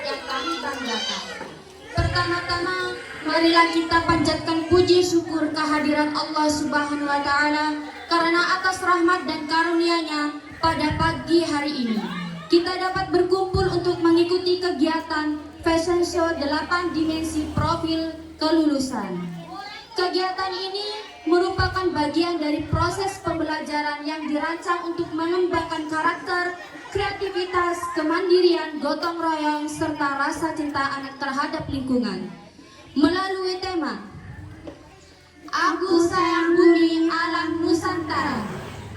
yang kami banggakan. Pertama-tama, marilah kita panjatkan puji syukur kehadiran Allah Subhanahu wa Ta'ala karena atas rahmat dan karunia-Nya pada pagi hari ini kita dapat berkumpul untuk mengikuti kegiatan Fashion Show 8 Dimensi Profil Kelulusan. Kegiatan ini merupakan bagian dari proses pembelajaran yang dirancang untuk mengembangkan karakter, kreativitas, kemandirian, gotong royong, serta rasa cinta anak terhadap lingkungan. Melalui tema Aku Sayang Bumi Alam Nusantara,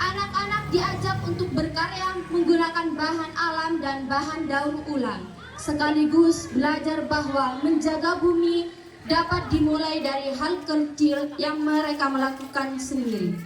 anak-anak diajak untuk berkarya menggunakan bahan alam dan bahan daur ulang, sekaligus belajar bahwa menjaga bumi dapat dimulai dari hal kecil yang mereka melakukan sendiri.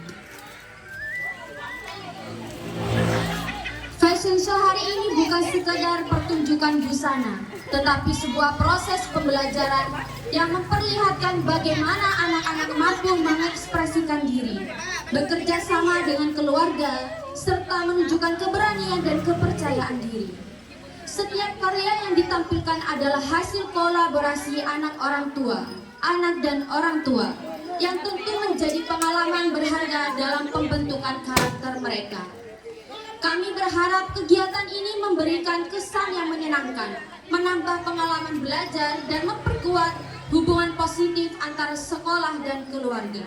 Fashion show hari ini bukan sekedar pertunjukan busana, tetapi sebuah proses pembelajaran yang memperlihatkan bagaimana anak-anak mampu mengekspresikan diri, bekerja sama dengan keluarga, serta menunjukkan keberanian dan kepercayaan diri. Setiap karya yang ditampilkan adalah hasil kolaborasi anak dan orang tua, yang tentu menjadi pengalaman berharga dalam pembentukan karakter mereka. Kami berharap kegiatan ini memberikan kesan yang menyenangkan, menambah pengalaman belajar, dan memperkuat hubungan positif antara sekolah dan keluarga.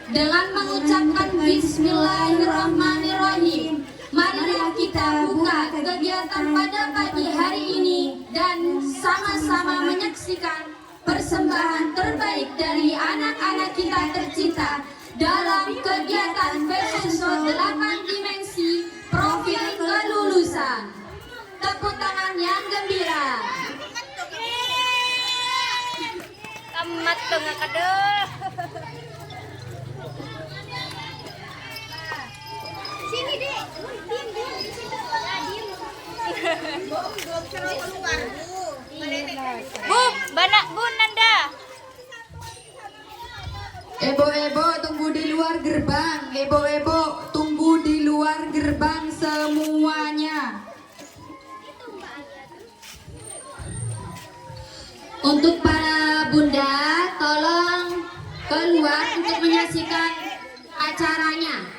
Dengan mengucapkan Bismillahirrahmanirrahim, marilah kita buka kegiatan pada pagi hari ini dan sama-sama menyaksikan persembahan terbaik dari anak-anak kita tercinta dalam kegiatan Fashion Show 8 Dimensi Profil Kelulusan. Tepuk tangan yang gembira. Tamat tuh nggak kaduh. Sini deh, diem di situ. Bu, banak bu Nanda. Ebo-ebo tunggu di luar gerbang. Ebo-ebo tunggu di luar gerbang semuanya. Untuk para bunda, tolong keluar untuk menyaksikan acaranya.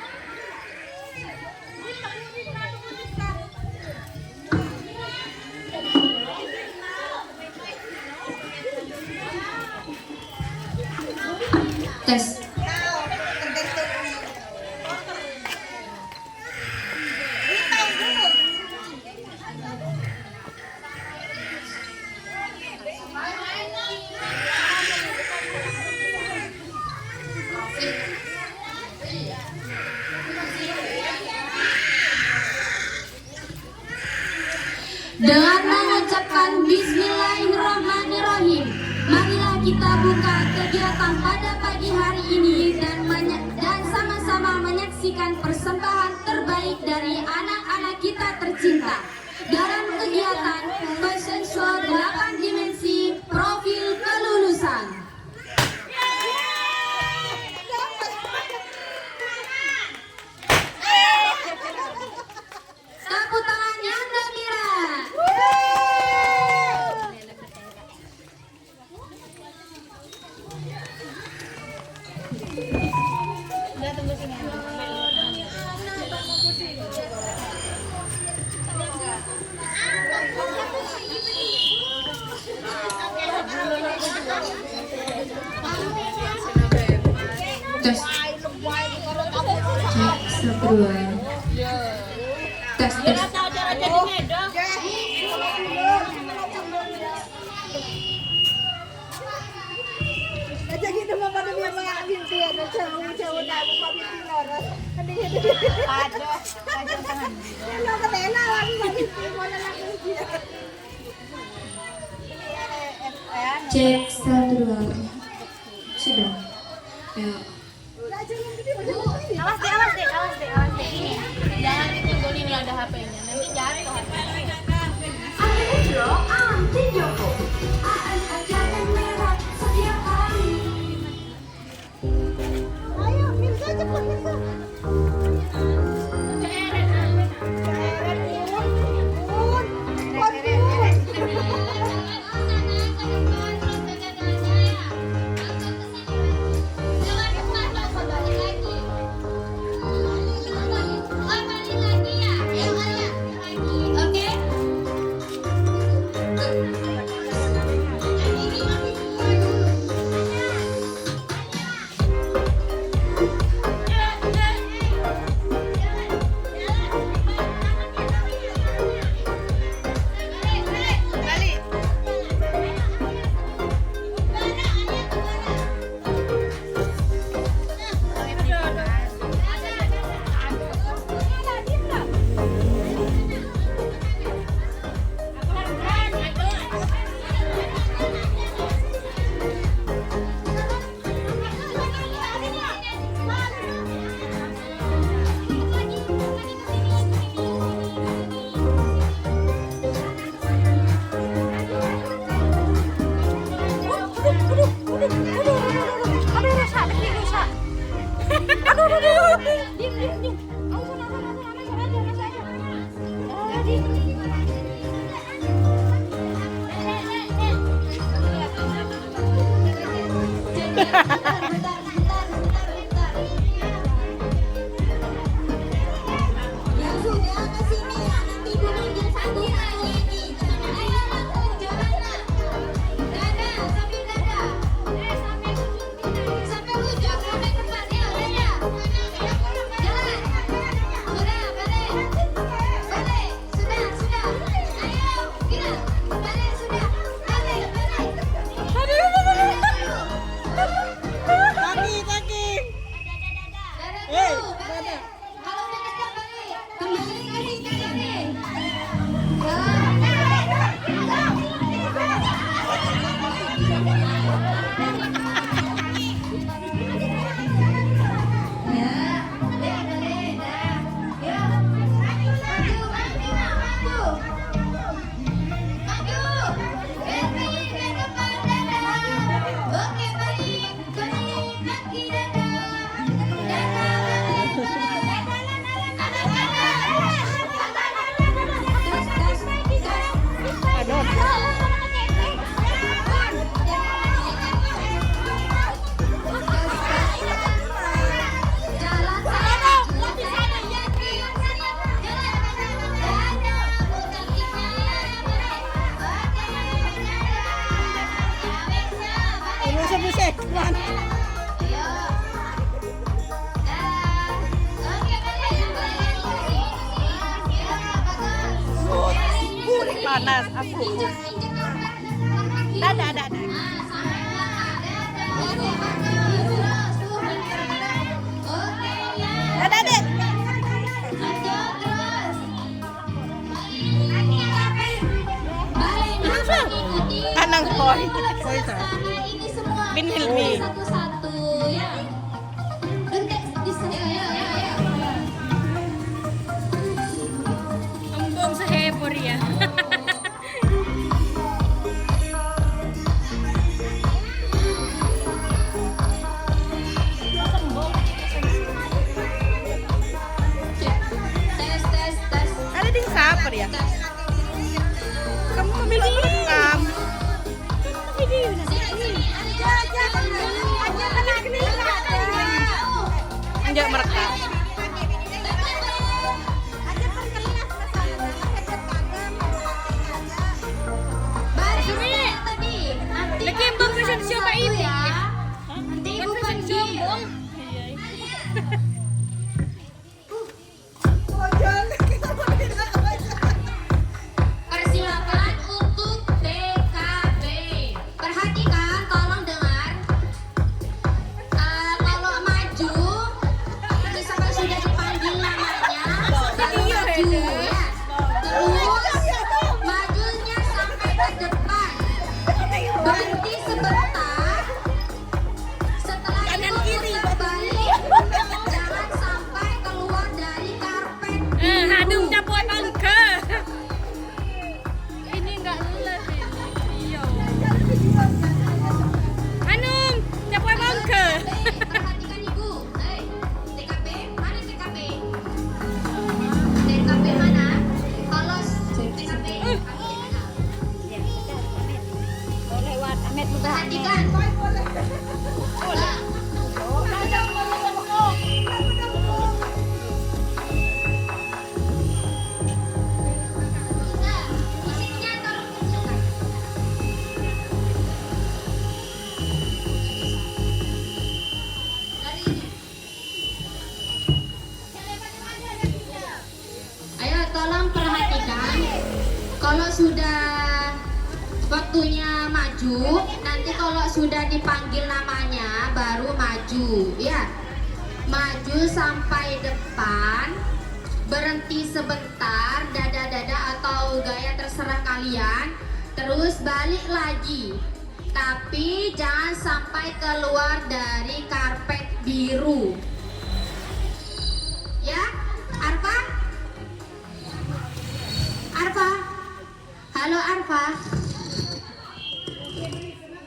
Tes. Dengan mengucapkan Bismillahirrahmanirrahim, marilah kita buka kegiatan pada pagi hari ini dan sama-sama menyaksikan persembahan terbaik dari anak-anak kita tercinta dalam kegiatan Fashion Show 8 Dimensi Profil Kelulusan. Tepuk tangan yang gembira. Udah tunggu sini. Tes. Cek satu dua. Tes tes. Aja gitu mah pada biar mga binti ada cewek-cewek na buka binti loros. Hindi gitu. Ada tangan. Ano ka tela lagi binti mo na lang dia. Cek satu dua. Sudah. Ya. Awas deh. Ini. Jangan ditunggulin yang ada HP-nya. Nanti jatuh HP-nya. Ayo, Mirza cepet Mirza. panas aku. Dadah, dadah. Dadah, Dek. Anang koi. Bin Hilmi. Satu-satu ya. Bentek di saya ya. Embung sehebor ya. Tes. Ada ding saper ya? Kamu ambil rekam. Video Enggak merekam. Lagi embung fashion show Pak Ibu ya. Nanti ibu panggil. Persilakan untuk TKB. Perhatikan, tolong dengar. Kalau maju, misalkan sudah dipanggil namanya, baru maju ya. Terus majunya sampai ke depan. Berhenti sebentar. Setelah itu putar balik. Jangan sampai keluar dari karpet. Hadung capot angka. Ini enggak lulus ini. Iya. Hanum, capot angka. Perhatikan ibu. TKP, mana TKP? TKP mana? Kalau TKP. Lewat Amet Perhatikan. Musiknya tolong kecilkan. Dari ini. Ayo tolong perhatikan. Kalau sudah waktunya maju, nanti kalau sudah dipanggil namanya baru maju ya. Maju sampai depan, berhenti sebentar, dada-dada atau gaya terserah kalian. Terus balik lagi. Tapi jangan sampai keluar dari karpet biru. Ya, Arfa? Arfa? Halo Arfa?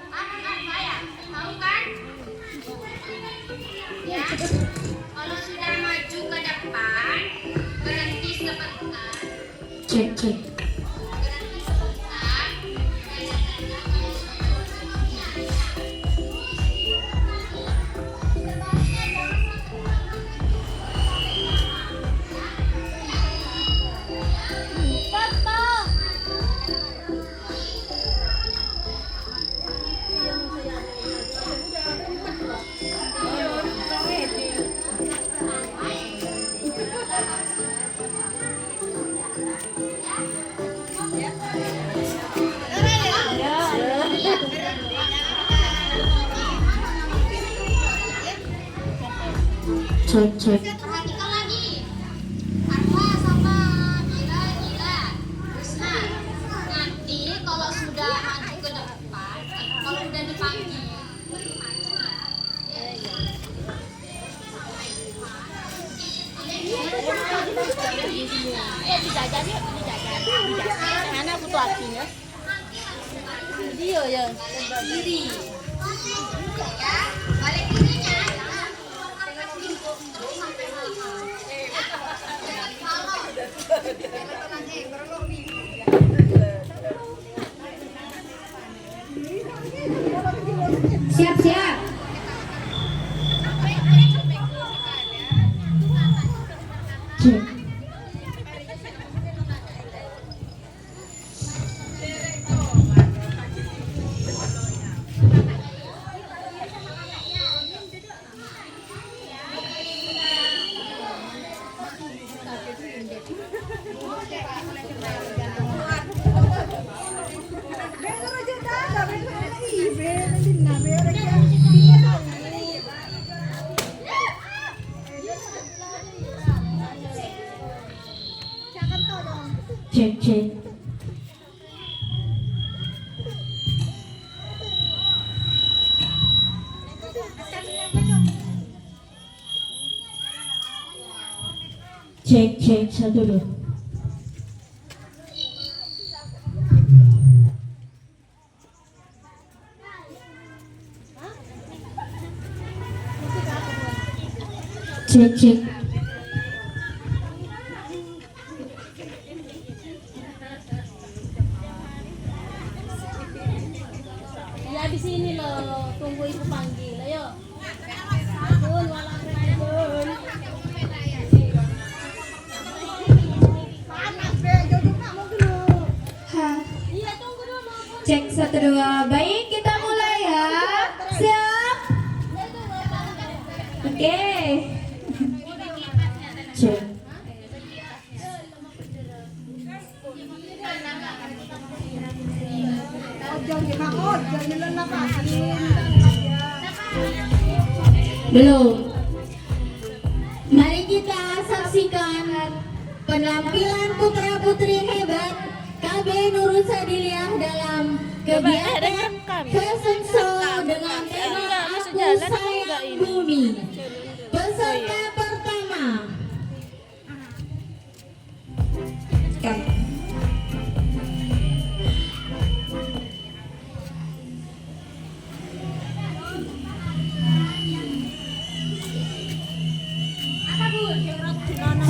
Arfa ya? Tahu kan? Ya. Kalau sudah maju ke depan, berhenti sebentar. Cek. Berhenti sebentar. Cek. Perhatikan lagi. Arfa sama Gila. Rusna. Nanti kalau sudah maju ke depan, kalau udah dipanggil, baru maju ya. Dijajan yuk, dijajan. Mana aku tuh artinya? Video ya. Kiri. Ya, balik kirinya. Siap. Cek. Cek cek. Cek cek 1 2. Cek cek. Ya di sini loh, tunggu ibu panggil. Ayo. Dun, walang dun. Panas deh, jodoh kamu dulu. Ha. Iya, tunggu dulu. Cek 1 2. Baik, kita mulai ya. Siap? Oke. Cek. Jangan dimakut, jangan dilenapasin. Belum. Mari kita saksikan penampilan putra-putri hebat KB Nurul Sadiliah dalam kegiatan fashion show dengan tema Aku Sayang Bumi. Peserta pertama.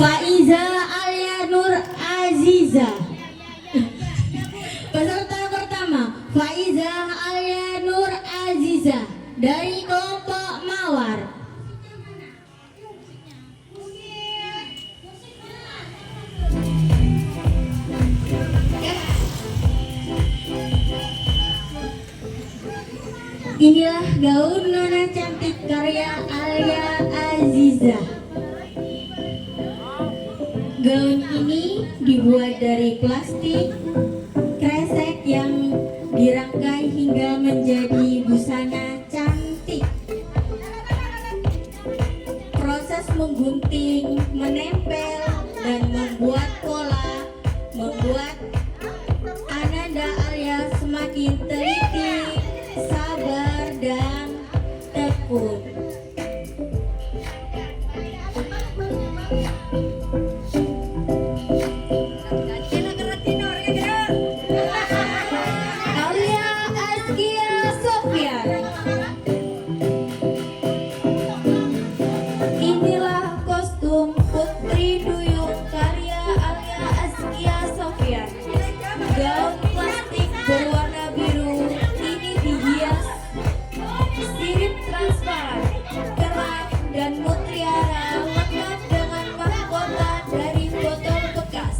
Faiza Alia Nur Aziza. Peserta pertama Faiza Alia Nur Aziza dari kelompok Mawar. Inilah gaun nona cantik karya Alia Aziza. Gaun ini dibuat dari plastik kresek yang dirangkai hingga menjadi busana cantik. Proses menggunting, menempel, dan membuat pola membuat Ananda Alia semakin teliti, sabar, dan tekun. Alia Askia Sofian. Inilah kostum Putri Duyung karya Alia Askia Sofian. Gaun plastik berwarna biru ini dihias sirip transparan, kerat, dan mutiara lengkap dengan mahkota dari botol bekas.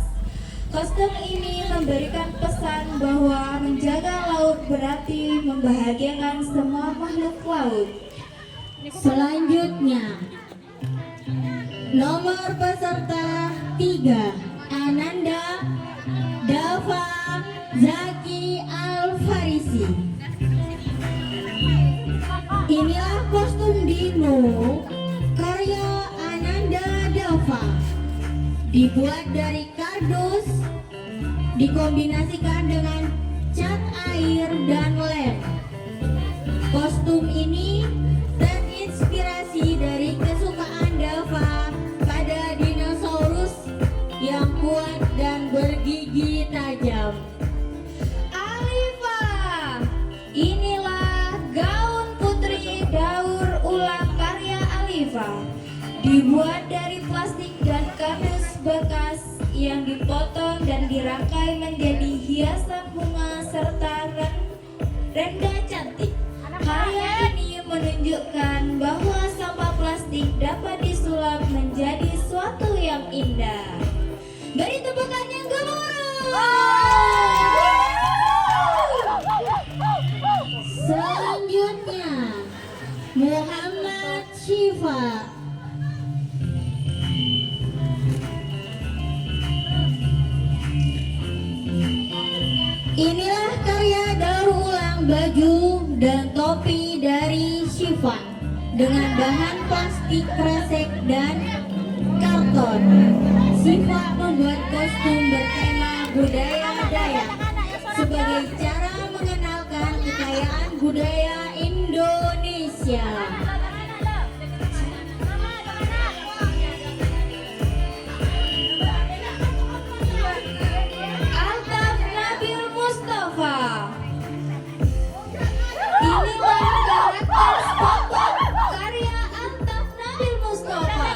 Kostum ini memberikan pesan bahwa menjaga laut berarti membahagiakan semua makhluk laut. Selanjutnya, nomor peserta 3, Ananda Dava Zaki Al-Farisi. Inilah kostum Dino karya Ananda Dava. Dibuat dari kardus, dikombinasikan dengan cat air dan lem. Kostum ini terinspirasi dari kesukaan Dava pada dinosaurus yang kuat dan bergigi tajam. Alifa, inilah gaun putri daur ulang karya Alifa. Dibuat dari plastik dan kardus bekas yang dipotong dan dirangkai menjadi hiasan bunga serta renda cantik. Karya ini menunjukkan bahwa sampah plastik dapat disulap menjadi suatu yang indah. Beri tepukan yang gemuruh. Selanjutnya, Muhammad Syifa. Inilah karya daur ulang baju dan topi dari chiffon dengan bahan plastik kresek dan karton. Syifa membuat kostum bertema budaya Dayak sebagai cara mengenalkan kekayaan budaya Indonesia. Altaf Nabil Mustafa. Inilah karakter spotlight karya Altaf Nabil Mustafa,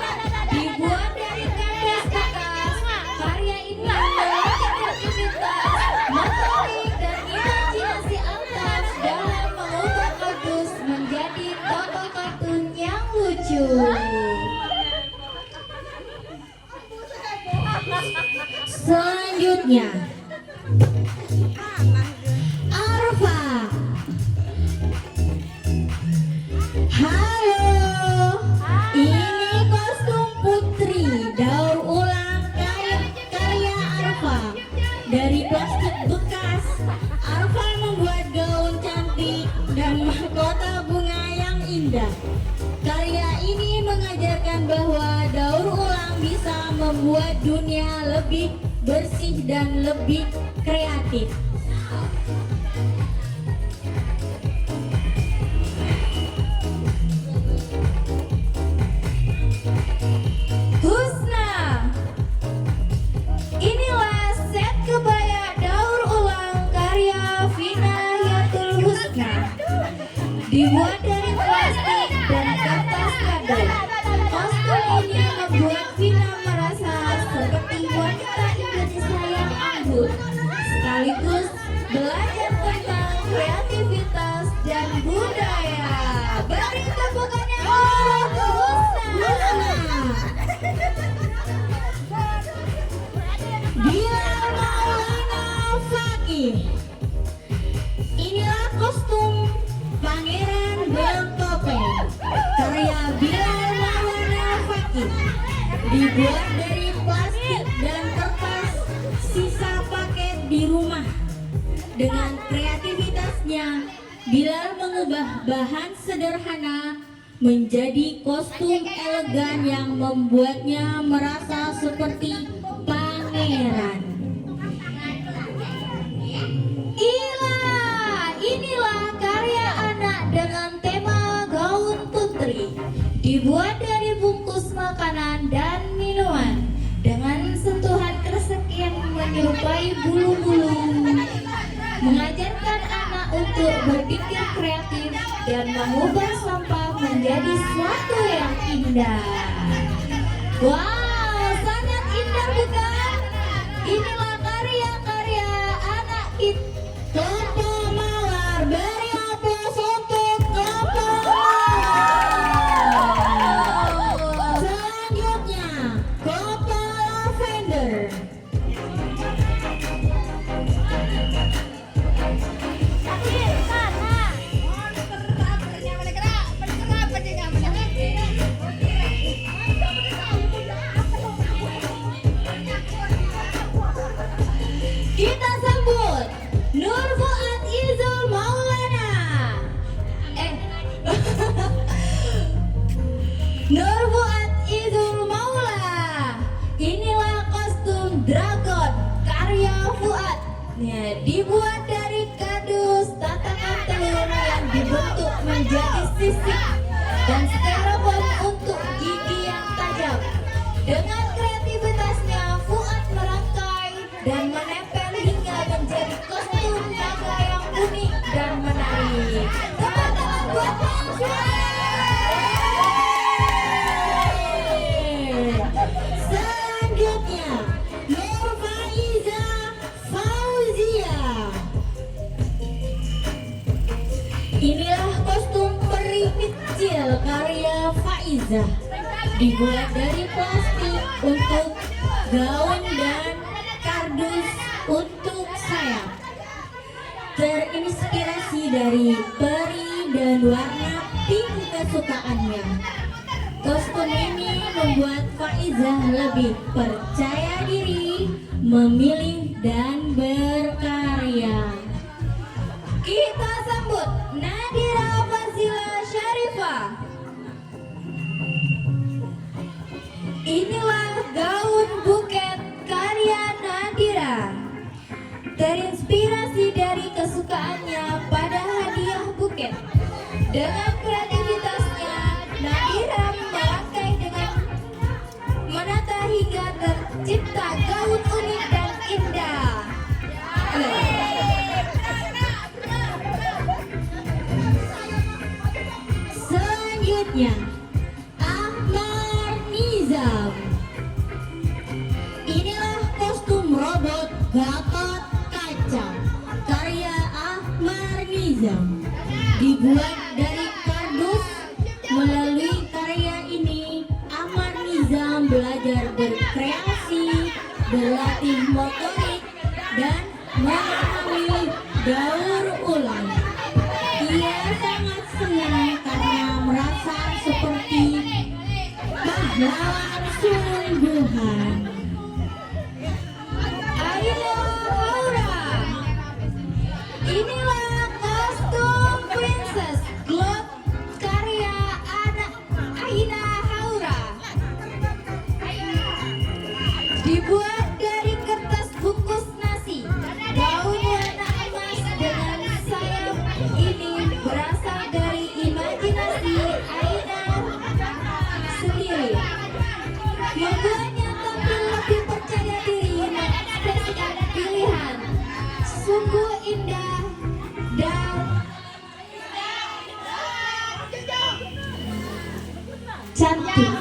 dibuat dari kardus bekas. Karya ini memiliki kreativitas, motorik, dan imajinasi Altaf dalam mengubah kardus menjadi tokoh kartun yang lucu. Selanjutnya, Arfa. Halo, ini kostum putri daur ulang karya Arfa dari plastik bekas. Arfa membuat gaun cantik dan mahkota bunga yang indah. Karya ini mengajarkan bahwa daur ulang bisa membuat dunia lebih bersih dan lebih kreatif. Husna. Inilah set kebaya daur ulang karya Vina Yatul Husna, dibuat dari plastik dan kertas kado. Kostum ini membuat Vina merasa seperti wanita Indonesia yang anggun, sekaligus belajar tentang kreativitas dan budaya. Beri tepukannya untuk Husna. Bilal Maulana Fakih. Inilah kostum Pangeran Bertopeng karya Bilal Maulana Fakih, dibuat dari plastik dan kertas sisa paket di rumah. Dengan kreativitasnya, Bilal mengubah bahan sederhana menjadi kostum elegan yang membuatnya merasa seperti pangeran. Inilah karya anak dengan tema gaun putri, dibuat dari bungkus makanan dan minuman dengan sentuhan kresek yang menyerupai bulu-bulu, mengajarkan anak untuk berpikir kreatif dan mengubah sampah menjadi sesuatu yang indah. Wow, sangat indah bukan? Inilah karya-karya anak kita. Kelompok Mawar, beri aplaus untuk kelompok Mawar. Selanjutnya, kelompok Lavender. Kita sambut Nur Fuad Izul Maulana. Nur Fuad Izul Maula. Inilah kostum dragon karya Fuad. Dibuat dari kardus tatakan telur yang dibentuk menjadi sisik dan styrofoam untuk gigi yang tajam. Dengan kreativitasnya, Fuad merangkai dan menempel hingga menjadi kostum naga yang unik dan menarik. Tepuk tangan buat Bang Fuad. Selanjutnya, Nur Faiza Fauzia. Inilah kostum peri kecil karya Faiza, dibuat dari plastik untuk gaun dan kardus untuk sayap. Terinspirasi dari peri dan warna pink kesukaannya. Kostum ini membuat Faizah lebih percaya diri, memilih dan berkarya. Kita sambut Inilah gaun buket karya Nadira. Terinspirasi dari kesukaannya pada hadiah buket. Dengan kreativitasnya, Nadira merangkai dengan menata hingga tercipta gaun unik dan indah. Selanjutnya, Ahmad Nizam. Inilah kostum robot Gatot Kaca karya Ahmad Nizam. Dibuat dari kardus. Melalui karya ini, Ahmad Nizam belajar berkreasi, berlatih motorik, dan memahami daur ulang. Ia sangat senang karena merasa seperti pahlawan sungguhan. Aina Haura. Inilah kostum Princess Globe karya Aina Haura. Dibuat dari kertas bungkus nasi. Gaun warna emas dengan sayap ini berasal dari imajinasi Aina sendiri. Membuatnya tampil lebih percaya diri dan mengekspresikan pilihan. Sungguh indah dan cantik.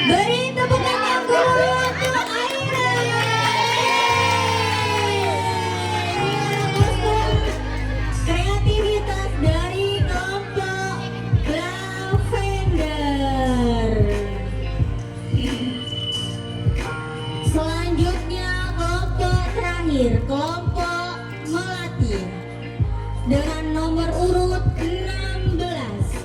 Beri tepukan yang dulu untuk Aina. Kostum kreativitas dari kelompok Lavender. Selanjutnya kelompok terakhir, kelompok Melati dengan nomor urut 16.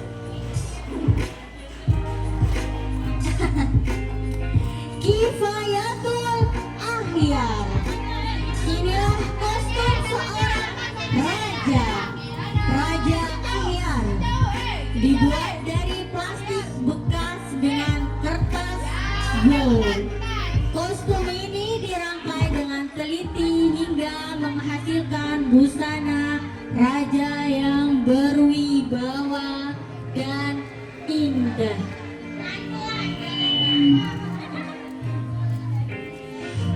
Kifayatul Ahyar. Inilah kostum seorang raja, Raja Ahyar. Dibuat dari plastik bekas dengan kertas gold. Kostum ini dirangkai dengan teliti hingga menghasilkan busana raja yang berwibawa dan indah.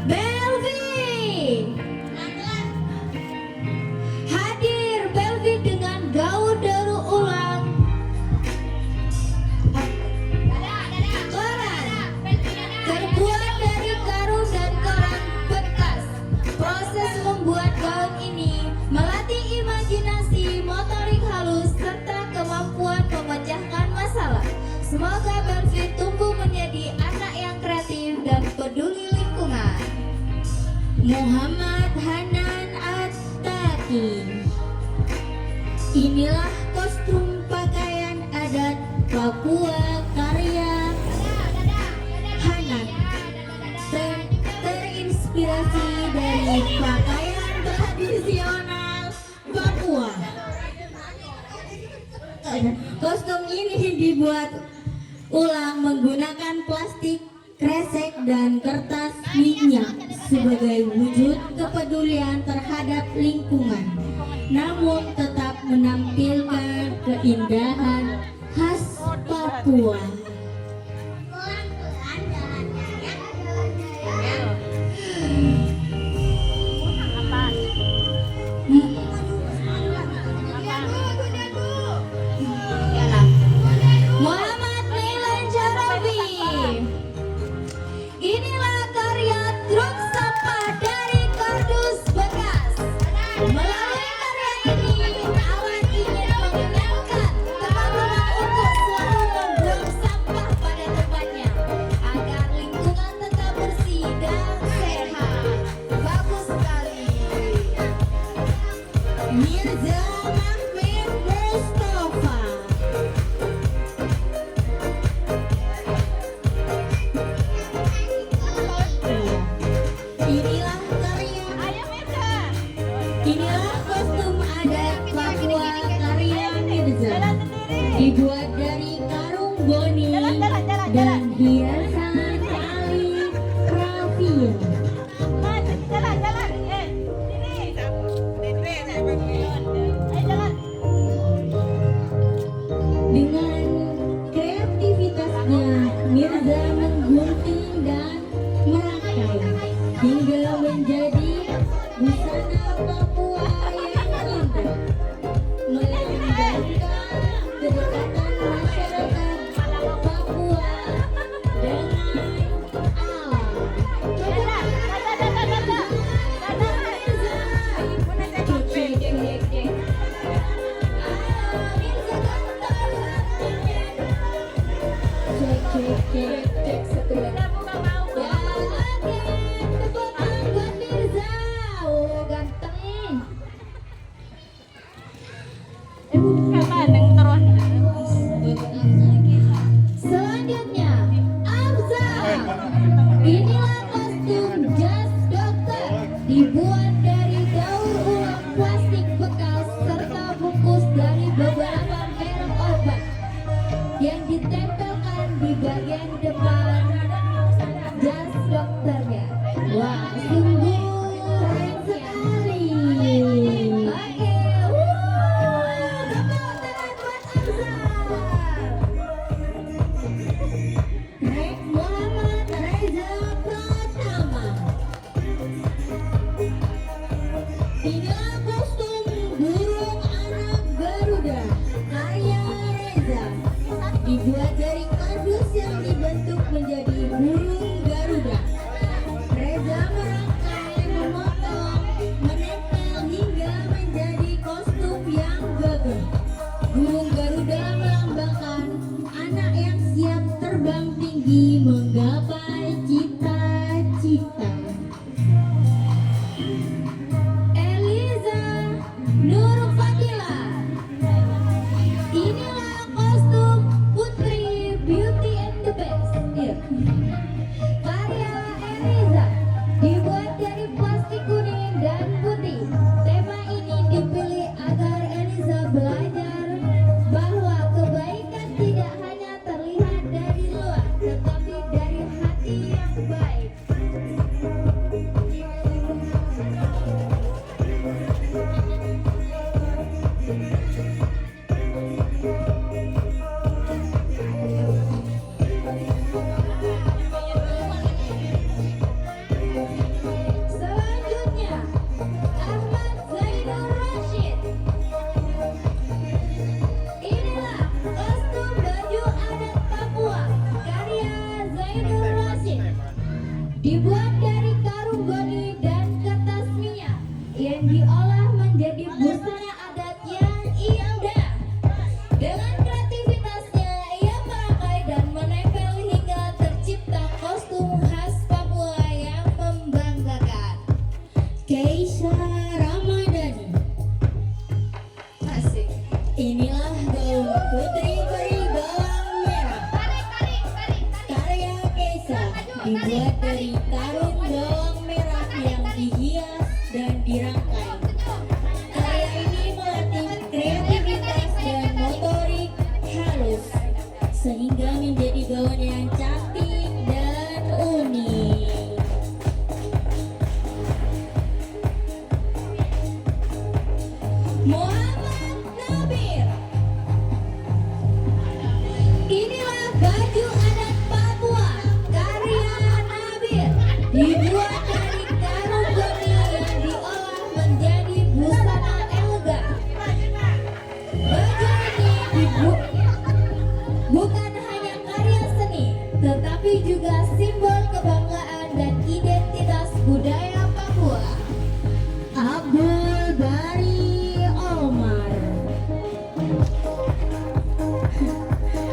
Belvi. Hadir Belvi dengan gaun daur ulang koran. Terbuat dari karung dan koran bekas. Proses membuat gaun ini melatih imajinasi, motorik halus, serta kemampuan memecahkan masalah. Semoga Belvi tumbuh menjadi anak yang kreatif dan peduli lingkungan. Muhammad Hanan At-Taqi. Inilah kostum pakaian adat Papua karya Hanan. Terinspirasi dari pakaian tradisional Papua. Kostum ini dibuat ulang menggunakan plastik, kresek, dan kertas minyak sebagai wujud kepedulian terhadap lingkungan, namun tetap menampilkan keindahan khas Papua. Muhammad Milan Jarabi. Inilah karya truk sampah dari kardus bekas. Melalui karya ini, Awan ingin mengingatkan teman-teman untuk selalu membuang sampah dibuat dari karung goni dan kertas minyak yang diolah menjadi busana adat yang indah. Dengan kreativitasnya, ia merangkai dan menempel hingga tercipta kostum khas Papua yang membanggakan. Keisha Ramadhani. Asik. Inilah gaun putri peri bawang merah. Karya Keisha dibuat dari karung bawang merah yang dihias dan dirangkai. Karya ini melatih kreativitas dan motorik halus sehingga menjadi gaun yang cantik dan unik. Muhammad Nabir. Inilah baju adat Papua karya Nabir, dibuat dari karung goni yang diolah menjadi busana elegan. Baju ini bukan hanya karya seni, tetapi juga simbol kebanggaan dan identitas budaya Papua. Abdul Bari Omar.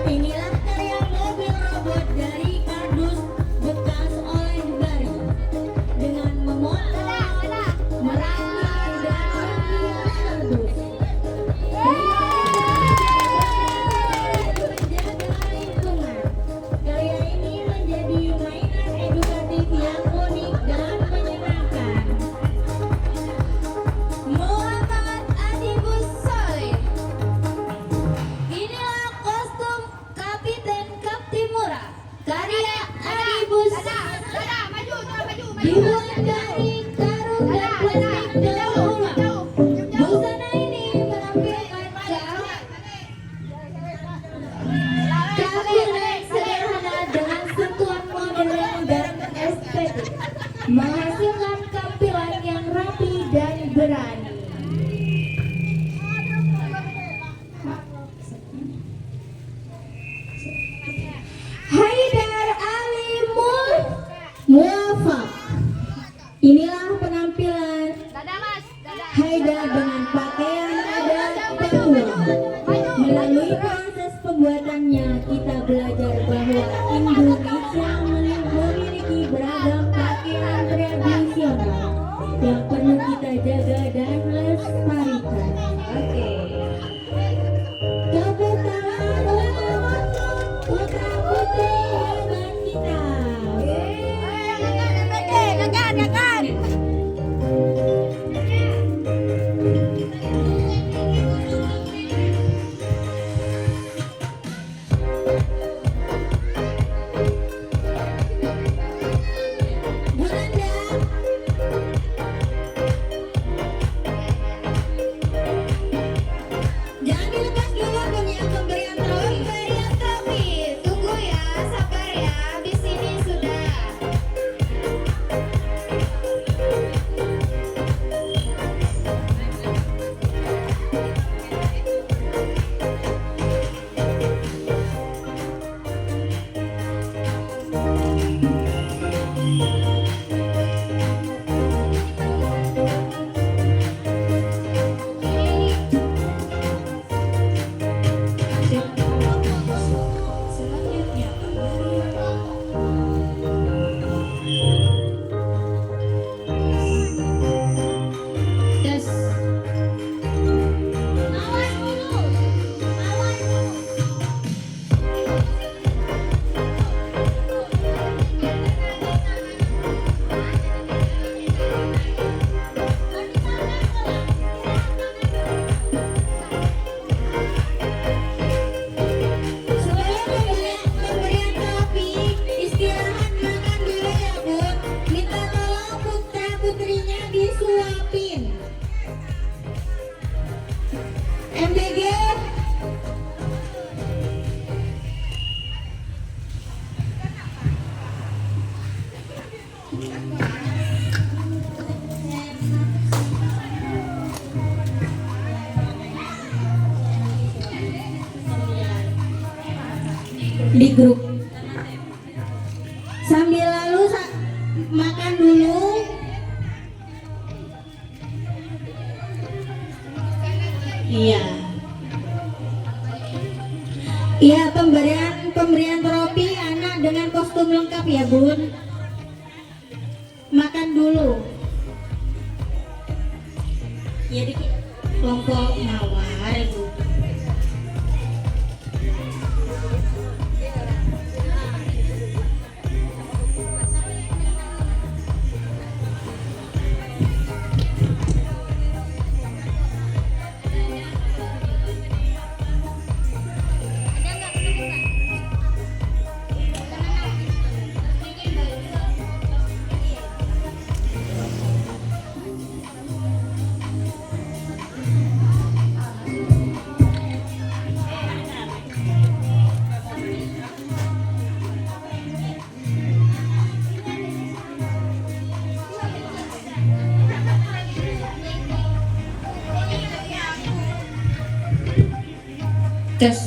Inilah karya mobil robot dari kardus bekas oleh Bari dengan memotong, merakit dan menghias kardus. Menjaga lingkungan. Karya ini menjadi mainan edukatif yang unik dan menyenangkan. Muhammad Adibus Saleh. Inilah kostum Kapiten Kaptimura karya Adibus dibuat dari karung dan plastik daur ulang. Busana ini menampilkan tampilan sederhana dengan sentuhan modern dan estetik, menghasilkan tampilan yang rapi dan berani. Haidar Ali Muwafaq. Inilah penampilan Haidar dengan pakaian adat Papua. Melalui proses pembuatannya, kita belajar bahwa Indonesia memiliki beragam pakaian tradisional yang perlu kita jaga dan lestarikan. Oke. Tepuk tangan untuk putra putri hebat kita. Jangan dilepas dulu punya pemberian trofi. Tunggu ya, sabar ya. Di sini sudah. Selanjutnya tes. Sebelum pemberian trofi, istirahat makan dulu ya Bun. Minta tolong putra putrinya disuapin. MBG. Di grup sambil lalu makan dulu. Iya. Iya, pemberian trofi anak dengan kostum lengkap ya, Bun. Makan dulu. Ya dikit kelompok mawar, Bu. Tes.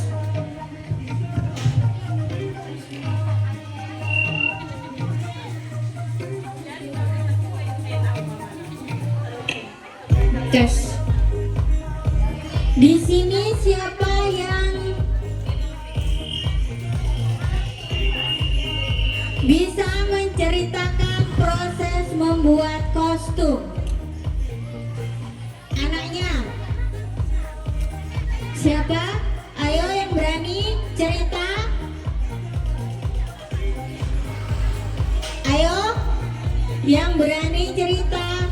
Tes. Di sini siapa yang bisa menceritakan proses membuat kostum? Anaknya. Siapa? Ayo yang berani cerita. Ayo yang berani cerita.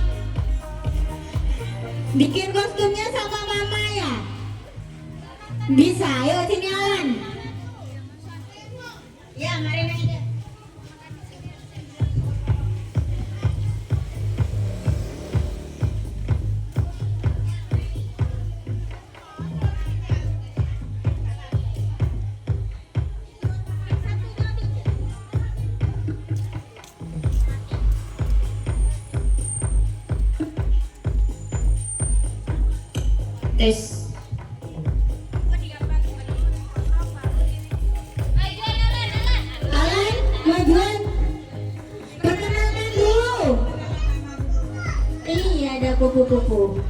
Bikin kostumnya sama mama ya? Bisa, ayo sini Alan. Ya, mari aja. Tes. Alan, majuan. Perkenalkan dulu. Iya, ada pupu-pupu.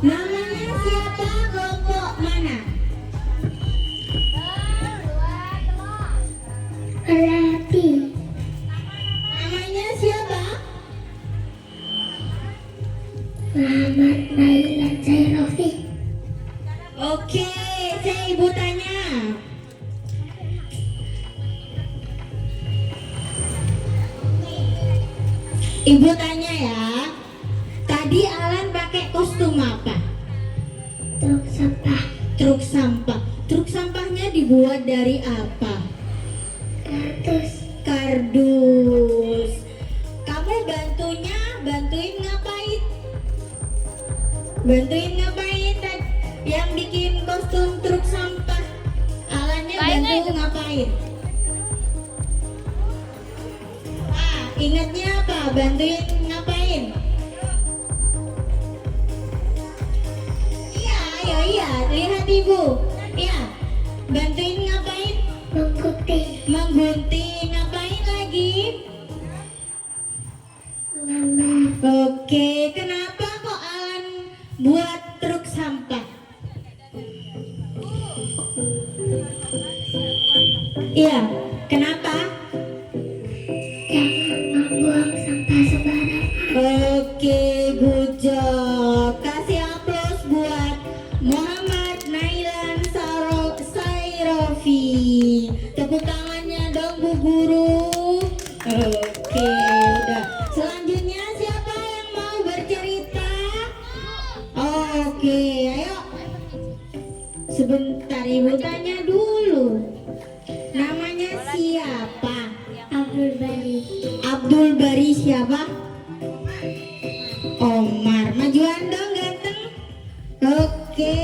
Namanya siapa, kelompok mana? Rati. Namanya siapa? Muhammad Nailan Zairofi. Oke, saya ibu tanya. Ibu tanya ya. Tadi Alan pakai kostum apa? Truk sampah. Truk sampah. Truk sampahnya dibuat dari apa? Kardus. Kardus. Kamu bantuin ngapain? Bantuin ngapain? Yang bikin kostum truk sampah. Alannya bantu ngapain? Ingatnya apa? Bantuin ngapain? Iya, iya, lihat ibu. Iya, bantuin ngapain? Menggunting. Menggunting. Ngapain lagi? Oke, kenapa kok Alan buat truk sampah? Iya, kenapa? Membuang sampah sembarangan. Oke, good job. Kasih aplaus buat Muhammad Nailan Sairofi. Tepuk tangannya dong Bu Guru. Oke, udah. Selanjutnya siapa yang mau bercerita? Oke, ayo. Sebentar ibu tanya dulu. Namanya siapa? Abdul Bari. Abdul Bari siapa? Omar. Majuan dong ganteng. Oke,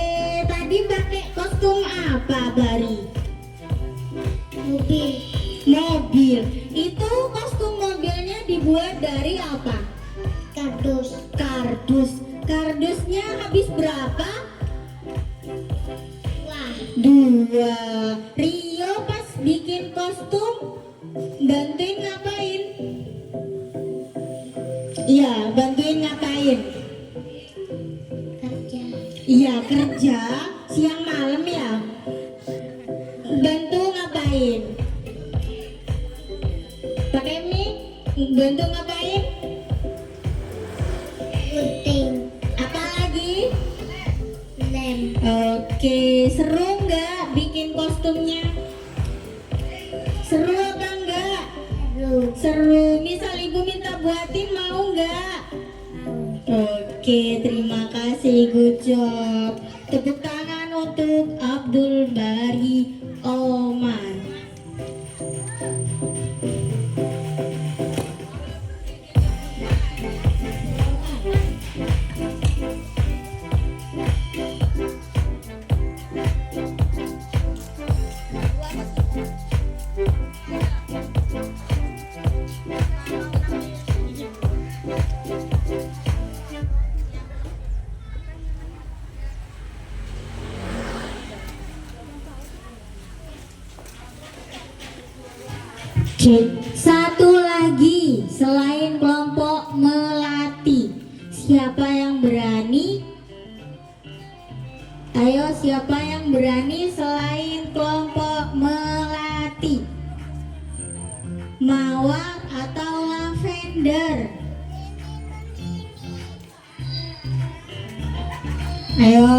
tadi pakai kostum apa Bari? Mobil. Mobil. Itu kostum mobilnya dibuat dari apa? Kardus. Kardus. Kardusnya habis berapa? Wah, 2. Rio pas bikin kostum bantuin ngapain? Iya, bantuin ngapain? Kerja. Iya, kerja siang malam ya. Bantu ngapain? Pakai mie? Bantu ngapain? Gunting. Apa lagi? Lem. Oke, seru nggak bikin kostumnya? Seru apa enggak? Seru. Misal ibu minta buatin mau nggak? Oke, terima kasih, good job. Tepuk tangan untuk Abdul Bari Omar. Satu lagi selain kelompok melati, siapa yang berani? Ayo, siapa yang berani selain kelompok melati? Mawar atau lavender? Ayo,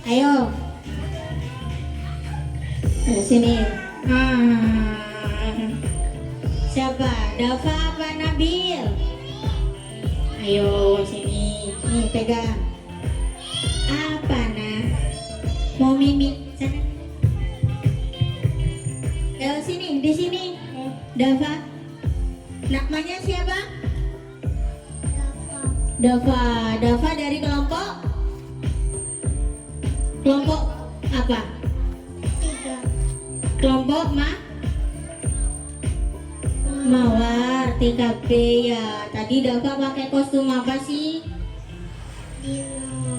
ayo. Sini. Siapa? Dava apa Nabil? Ayo sini. Nih pegang. Apa nah? Mau mimik sana. Ayo sini, di sini. Dava. Namanya siapa? Dava. Dava dari kelompok? Kelompok apa? Kelompok Mawar 3B ya. Tadi Dava pakai kostum apa sih?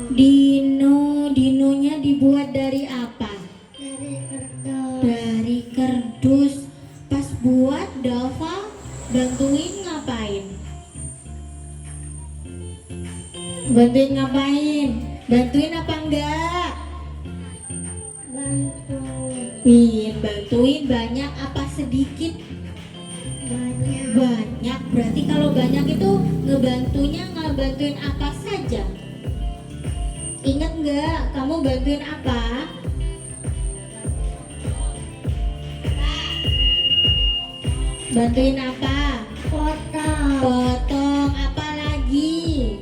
Dino. Dinonya dibuat dari apa? Dari kardus. Pas buat Dava bantuin ngapain? Bantuin ngapain? Bantuin apa enggak? Bantuin banyak apa sedikit? Banyak. Berarti kalau banyak itu ngebantuin apa saja? Ingat nggak kamu bantuin apa? Bantuin apa? Potong apa lagi?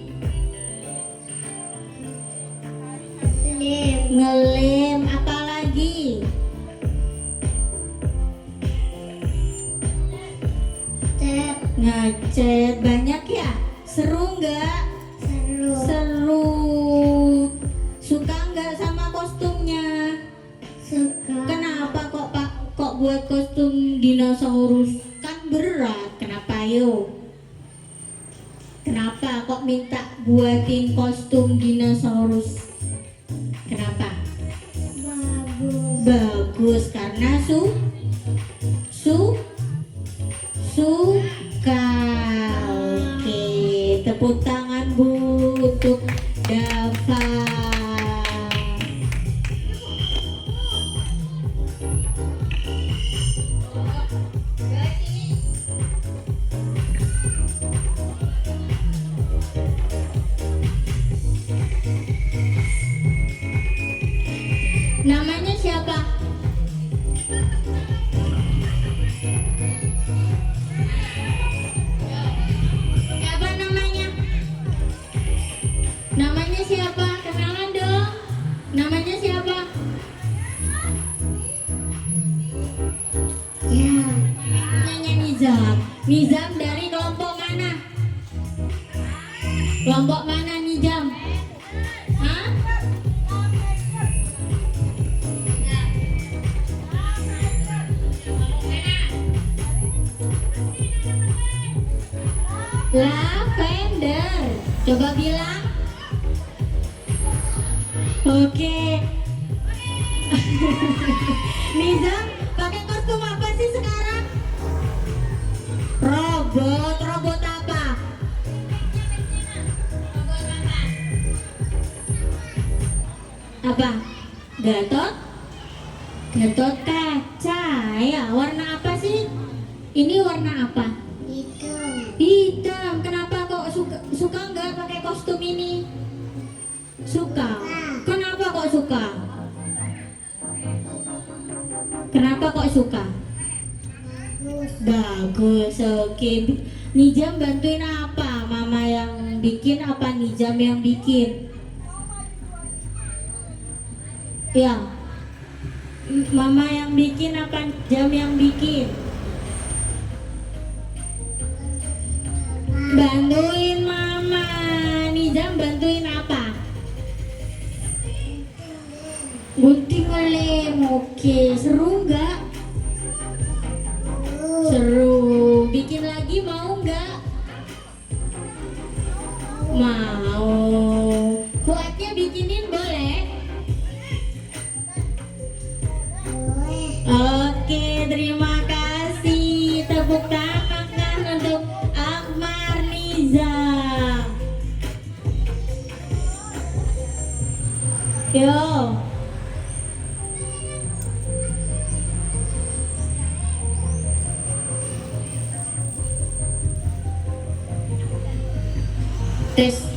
Ngelem apa lagi? Ngecat. Banyak ya? Seru nggak? Seru. Suka nggak sama kostumnya? Suka. Kenapa kok buat kostum dinosaurus? Kan berat. Kenapa yo? Kenapa kok minta buatin kostum dinosaurus? Kenapa? Bagus karena suka. Oke, tepuk tangan untuk Dava. Namanya siapa? Siapa namanya? Namanya siapa? Kenalan dong. Namanya siapa? Ya, namanya Nizam. Nizam dari kelompok mana? Kelompok mana Nizam? Hah? Lavender. Coba bilang. Oke. Nizam pakai kostum Apa? Gatot? Gatot kaca ya. Warna apa sih? Ini warna apa? Hitam. Kenapa kok suka nggak pakai kostum ini? Suka. Kenapa kok suka? Kenapa kok suka? Bagus. Oke. Nijam bantuin apa? Mama yang bikin apa Nijam yang bikin? Ya. Mama yang bikin apa Nijam yang bikin? Bantuin mama. Nijam bantuin apa? Gunting lem. Oke, seru nggak? Seru. Bikin lagi mau nggak? Mau. Fuadnya bikinin boleh? Oke, terima kasih. Tepuk tangan untuk Akmar Nizam. Yo. Tes.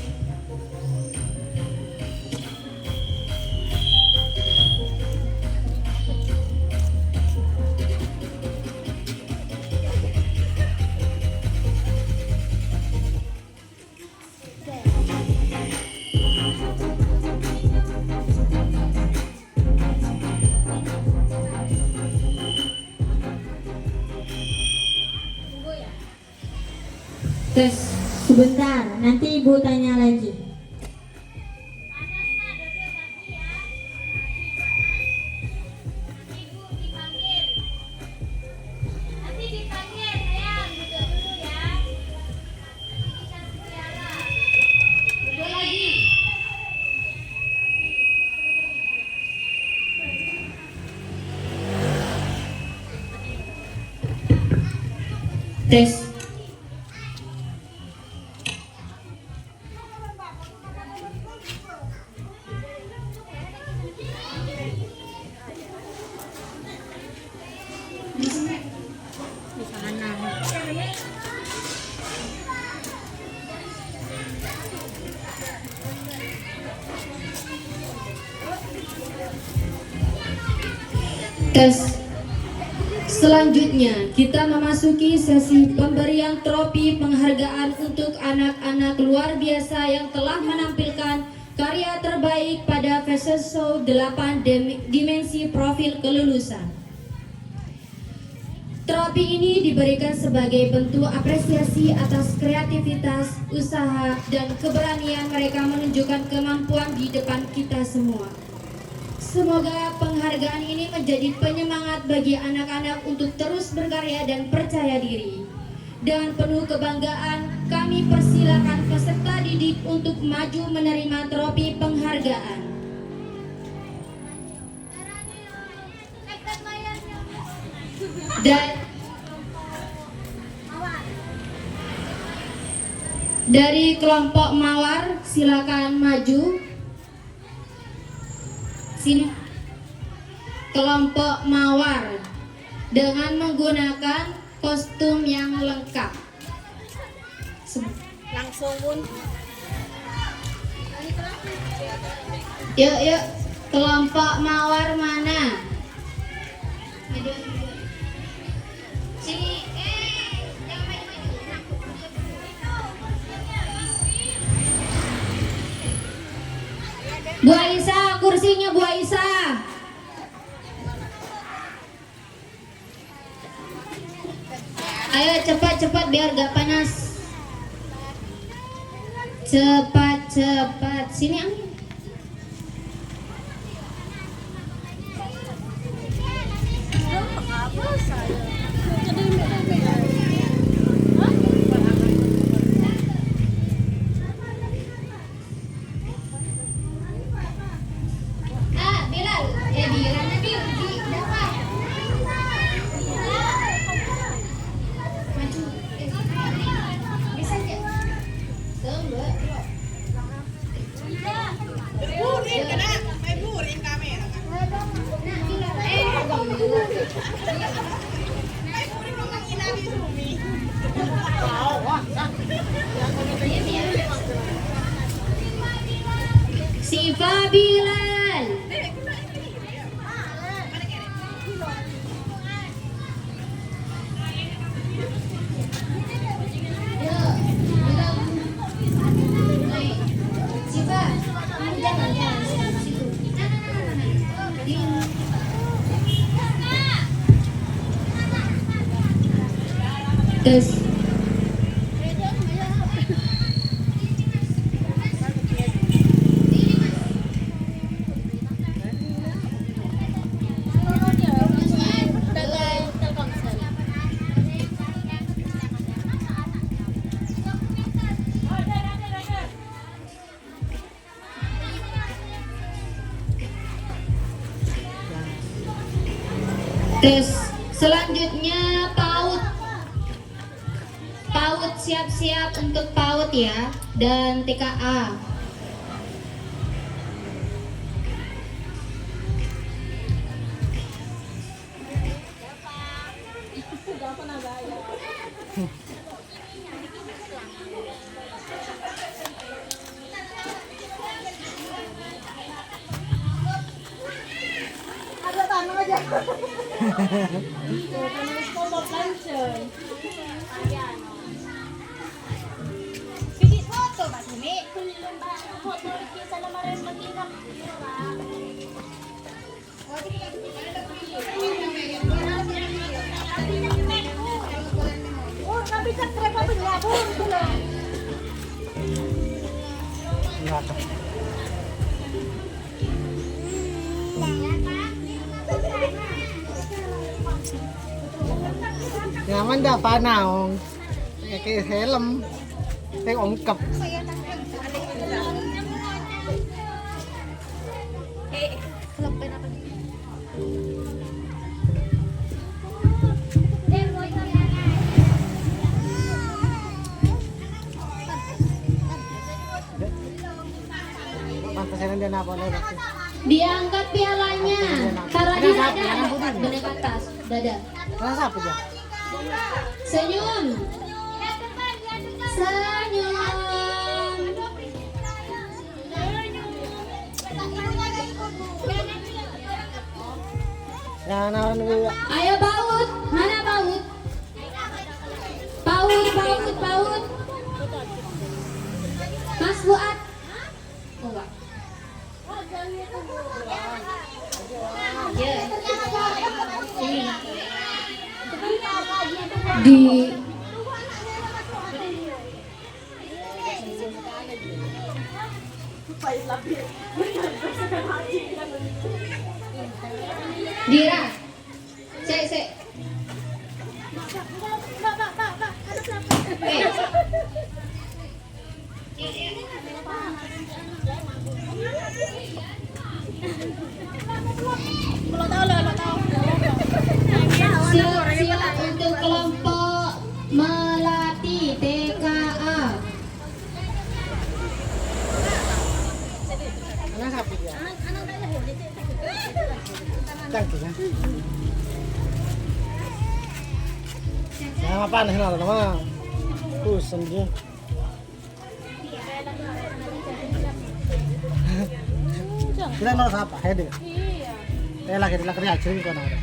Tes sebentar, nanti ibu tanya lagi. Tes. Tes. Selanjutnya kita memasuki sesi pemberian trofi penghargaan untuk anak-anak luar biasa yang telah menampilkan karya terbaik pada fashion show 8 dimensi profil kelulusan. Trofi ini diberikan sebagai bentuk apresiasi atas kreativitas, usaha, dan keberanian mereka menunjukkan kemampuan di depan kita semua. Semoga penghargaan ini menjadi penyemangat bagi anak-anak untuk terus berkarya dan percaya diri. Dengan penuh kebanggaan, kami persilakan peserta didik untuk maju menerima trofi penghargaan. Dari kelompok Mawar, silakan maju. Sini. Kelompok Mawar dengan menggunakan kostum yang lengkap. Langsung pun. Yuk, kelompok Mawar mana? Sini. Bu Aisyah, kursinya Bu Aisyah. Ayo cepat-cepat biar gak panas. Cepat-cepat. Sini Ami. Fabilal. Siva, jangan situ. Tes. Tes. Selanjutnya PAUD. PAUD siap-siap untuk PAUD ya, dan TKA. Ada tanah aja. Pidit foto Mbak Sumi. Foto kita lamaran mag-inap. Oh, tapi kan kereta berlabur dulu. Nyaman dah panaong. Kayak helm. Kayak ongkap. Pantasan dia apa lagi? Diangkat pialanya. Taruh di dada. Benek atas, dada. Rasa apa dia? Senyum. Senyum. Ya, nawan dulu. Ayo PAUD. Mana PAUD? PAUD. Mas Fuad. Oh, enggak. Ya. Ini. Di Dira. Sek. Siap untuk kelompok Melati TKA. Anak sapi dia. Cantik ya. Nah, apa nih nama? Pusing dia. Kita nol apa? Hede. Iya. Lagi kerja cering kau nara.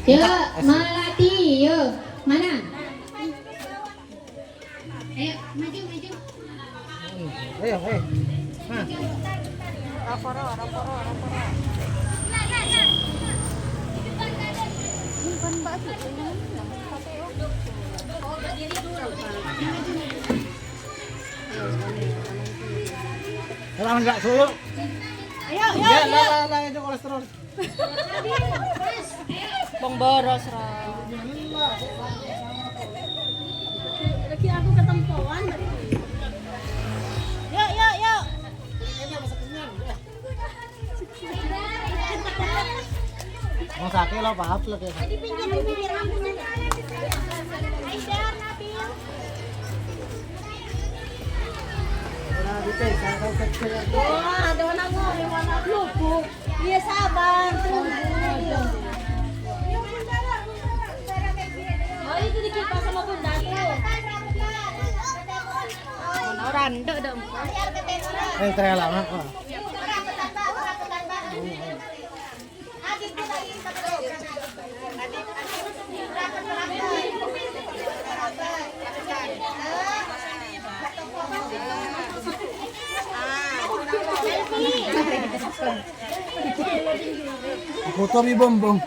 Yo, Melati, yo. Mana? Ayo, maju. Ayo. Nah. Raporo. Bukan Mbak Sumi. Kalau enggak suruh. Ayo. Lah itu kolesterol. Bong boros ra. Lagi aku ketempuan tadi. Yuk. Mau sakit lo apa lo kayak. Di pinggir lampunya. Aidar Nabil. Ada orang ngomong mana lupuk. Dia sabar, tunggu. Saya lama kok. Foto mi bombong.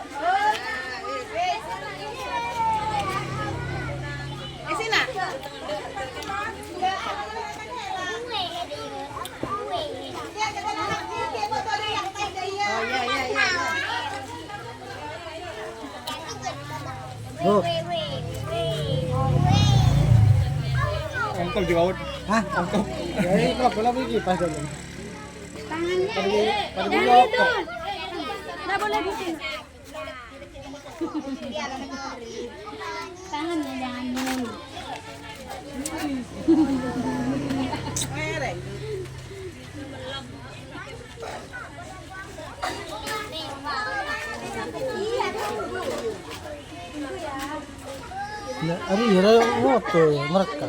Oh. Ongkol di bawah. Hah? Ongkop. Ya ini kalau bola begini pas dulu. Pada dulu. Nggak boleh bikin. Tangannya jangan dulu. Nah, ari yara moto merekam.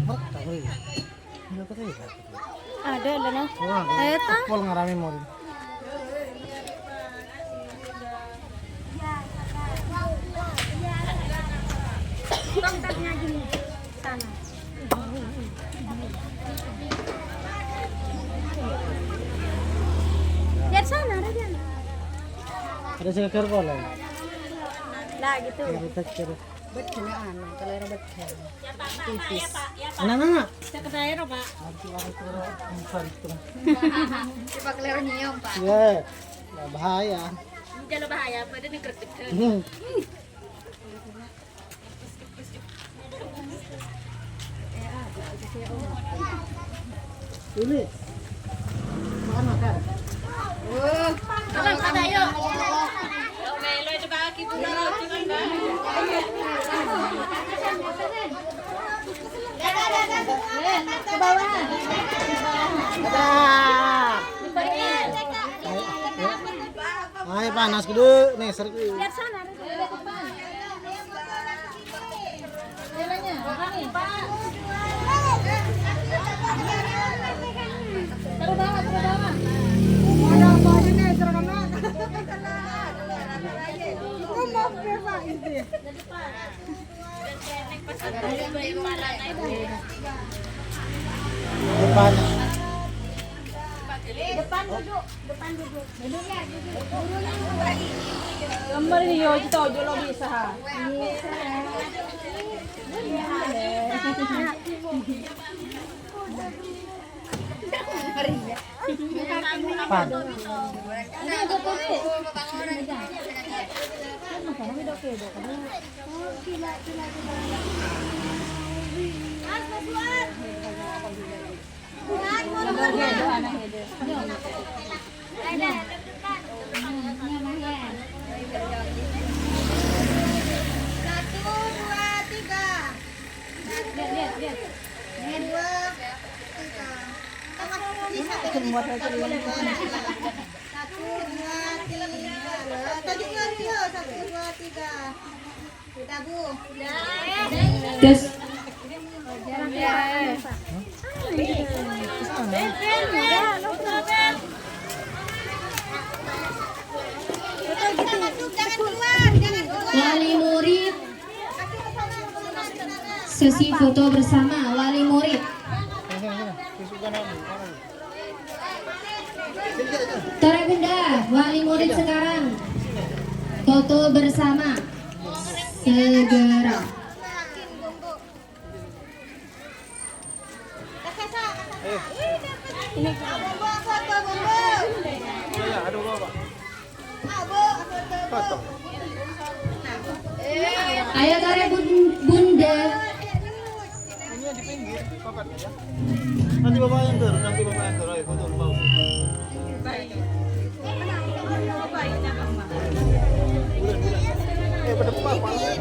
Merekam ini. Ini apa sih? Ada nah. Wah, pol ngarami mau. Tongkatnya gini sana. Lihat sana ada dia. Ada seker pol. Lah gitu. Kita kira. Betul kalau era betul. Tipis. Anak-anak. Cek daerah, Pak. Coba kelihatan nyium, Pak. Ya, nggak bahaya. Jangan bahaya, pada dikertik. Hmm. Ini mana kan? Kalau ada yuk. Ke bawah. Ada. Ayo panas dulu, nih seru. Lihat sana ada di depan. Jalannya, nih. Taruh bawah, taruh bawah. Ada apa ini seragam? Mau berapa itu? Depan. Depan duduk, depan duduk. Duduknya, duduk. Gambar ini yo kita ojo lo bisa. Pan. Terus wali murid sesi foto bersama wali murid. Tara bunda, wali murid sekarang foto bersama segera. Ayo tara bunda. Nanti bapak yang turun, ayo foto mau.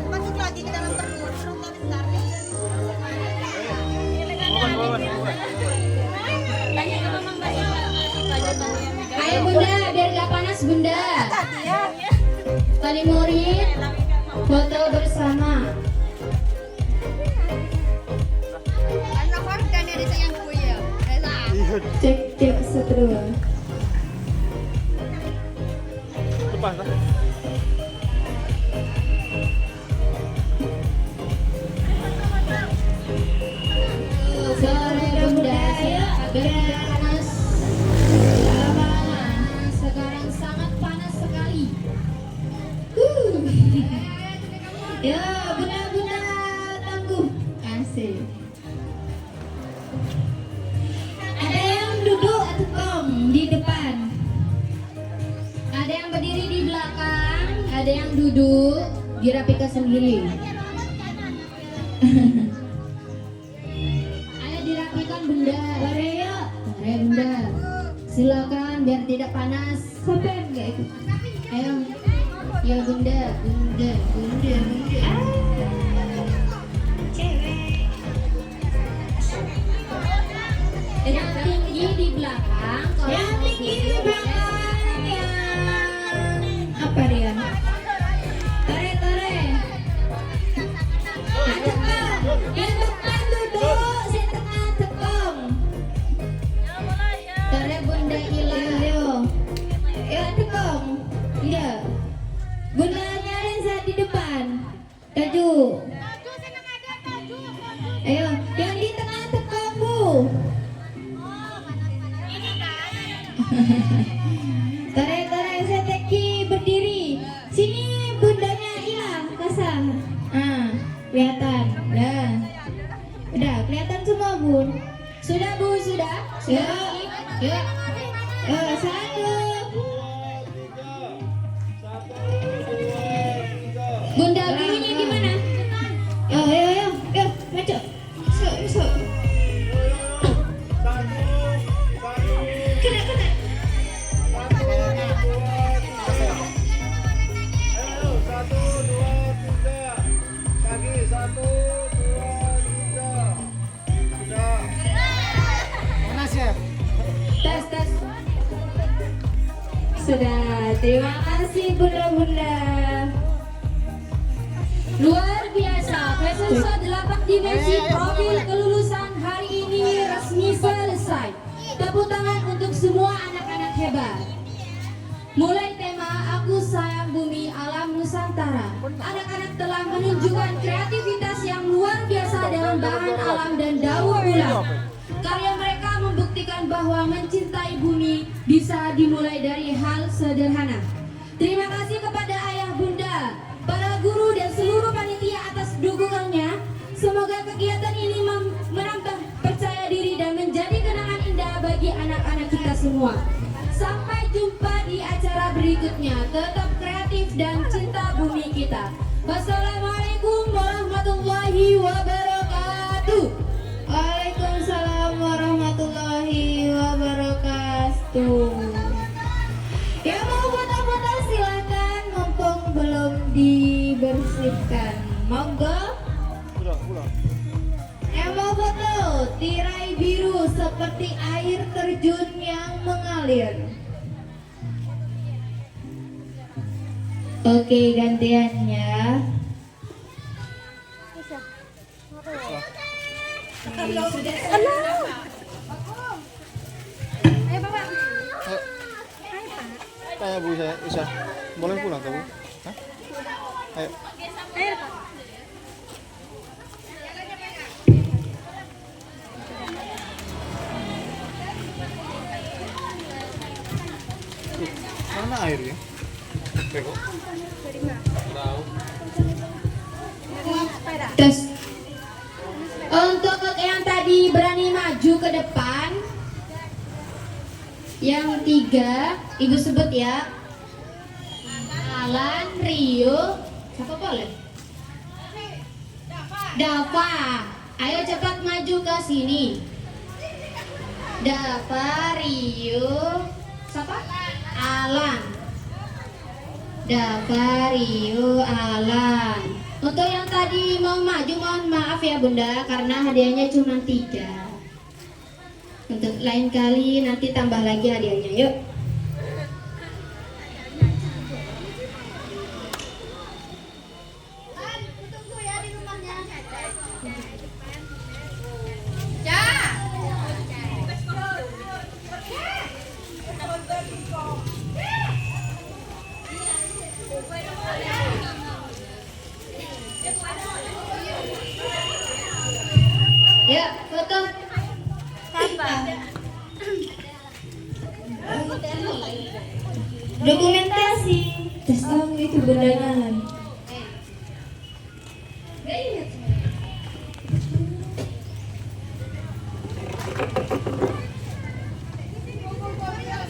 Masuk lagi ke dalam perut besar. Ayo bunda, biar gak panas bunda. Wali murid Cek 1 2. Lepas dah. Sore bunda, agak panas. Sekarang sangat panas sekali. Ya, bunda-bunda tangguh. Asik. Ada yang duduk atau kom di depan. Ada yang berdiri di belakang. Ada yang duduk. Dirapikan sendiri. Ayo dirapikan bunda. Mari yuk. Mari bunda. Silakan biar tidak panas. Siapa yang enggak ikut? Ayo. Ya bunda, bunda, bunda, bunda. Yang tinggi di belakang. Yang tinggi di belakang. Apa dia? Tare. Yang depan duduk, si tengah tekong. Tare bunda hilang. Ya tekong. Iya. Bunda nyari saat di depan. Taju. Ayo, yang di tengah tekong bu. Tare seteki berdiri. Sini bundanya hilang kasar. Kelihatan. Udah kelihatan semua bun. Sudah bu, sudah. Yuk. 1. Bunda birunya gimana? Ayo, maju. Masuk. Kena. Ayo, 1, 2, 3. Kaki 1, 2, 3. Sudah. Panas ya? Tes. Sudah, terima kasih bunda-bunda. Luar biasa, Peserta 8 dimensi profil kelulusan hari ini resmi selesai. Tepuk tangan untuk semua anak-anak hebat. Mulai tema Aku Sayang Bumi Alam Nusantara. Anak-anak telah menunjukkan kreativitas yang luar biasa dalam bahan alam dan daur ulang. Karya mereka membuktikan bahwa mencintai bumi bisa dimulai dari hal sederhana. Terima kasih kepada ayah bunda, para guru dan seluruh panitia atas dukungannya. Semoga kegiatan ini menambah percaya diri dan menjadi kenangan indah bagi anak-anak kita semua. Sampai jumpa di acara berikutnya. Tetap kreatif dan cinta bumi kita. Wassalamualaikum warahmatullahi wabarakatuh. Waalaikumsalam warahmatullahi wabarakatuh. Yang mau foto-foto silakan, mumpung belum dibersihkan. Monggo. Udah. Yang mau foto tirai biru seperti air terjun yang mengalir. Oke, gantiannya. Ayo bawa. Tanya Bu Isa, boleh pulang kamu? Hah? Ayo. Pak. Mana airnya? Bego. Tes. Untuk yang tadi berani maju ke depan, yang 3 ibu sebut ya. Alan, Rio, siapa boleh? Dava. Ayo cepat maju ke sini. Dava, Rio, siapa? Alan. Dava, Rio, Alan. Untuk yang tadi mau maju mohon maaf ya bunda, karena hadiahnya cuma 3. Untuk lain kali nanti tambah lagi hadiahnya, yuk. Tunggu ya di rumahnya. Foto. Dokumentasi. Tes itu benda jalan.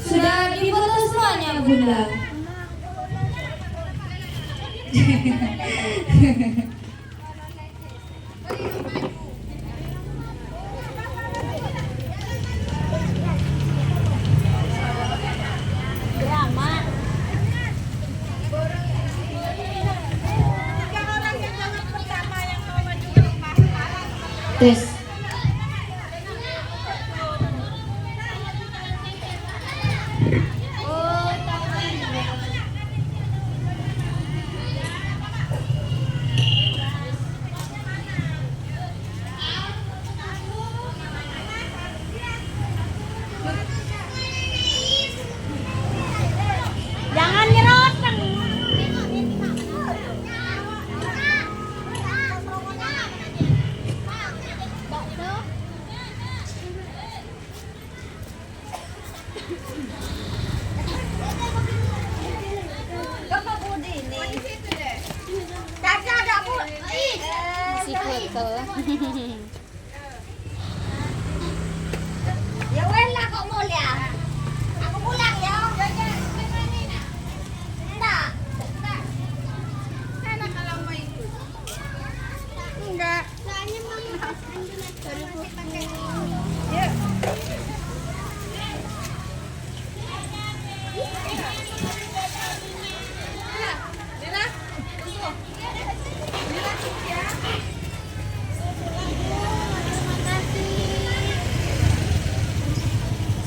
Sudah difoto semuanya, Bunda. Tes. Jangan nyeroteng. Ya wes lah kok mulia. Aku pulang ya. Enggak. Enak kalau mau ikut. Enggak. Soalnya mama ya.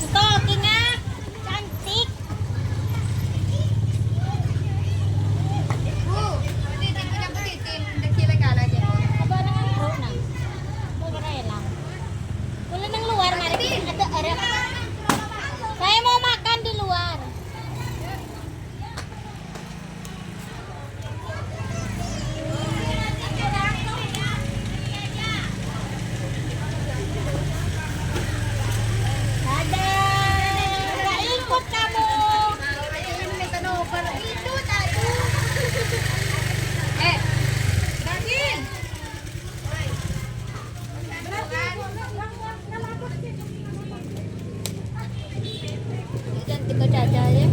Stokingnya cantik. Saya mau makan di luar. Nggak ikut kamu. Itu tadi. Daging. Cantik kok Caca ya.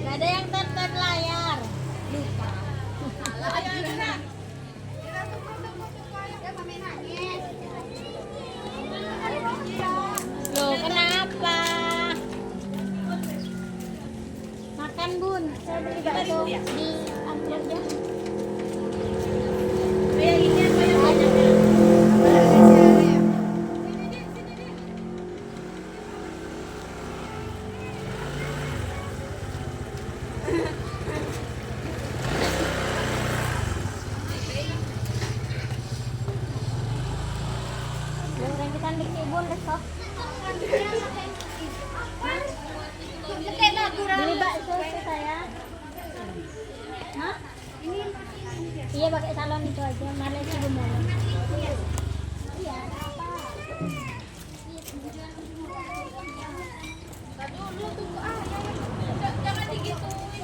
Gak ada yang tonton layar. Lupa. Loh, kenapa? Makan, Bun. Saya beli bakso di amplop ya. Orang kita di kebun besok. Beli bakso ke saya. Hah? Iya pakai salon itu aja. Mana sih gimana? Iya. Jangan digituin,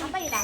Apa itu?